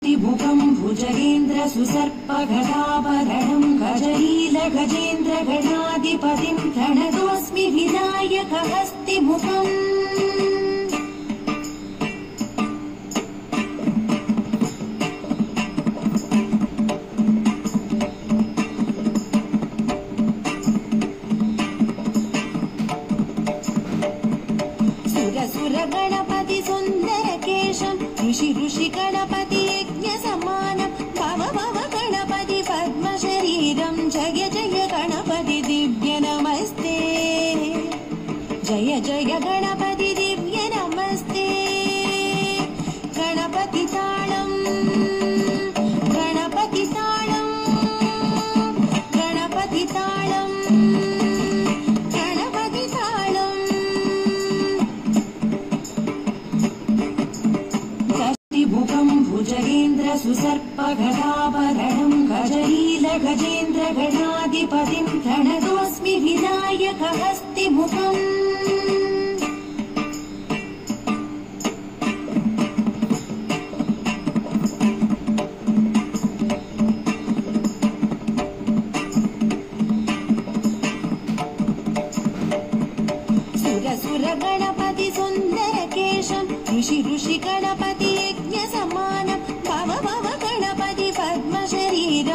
मुखं भुजगेन्द्र सुसर्पगदाभरणं गजलील गजेन्द्र गणाधिपतिं प्रणतोऽस्मि विनायकहस्तिमुखम् सुर गणपति सुंदर केशं ऋषि गणपति यज्ञ समानं भव भव गणपति पद्म शरीरं जय जय गणपति दिव्य नमस्ते जय जय गणपति दिव्य नमस्ते गणपति ताळं गणपति ताळं गणपति ताळं भुजगेन्द्र सुसर्पगदाभरणं गजलील गजेन्द्र गणाधिपतिं प्रणतोऽस्मि विनायकहस्तिमुखम् सुर गणपति सुंदर केशं ऋषि गणपति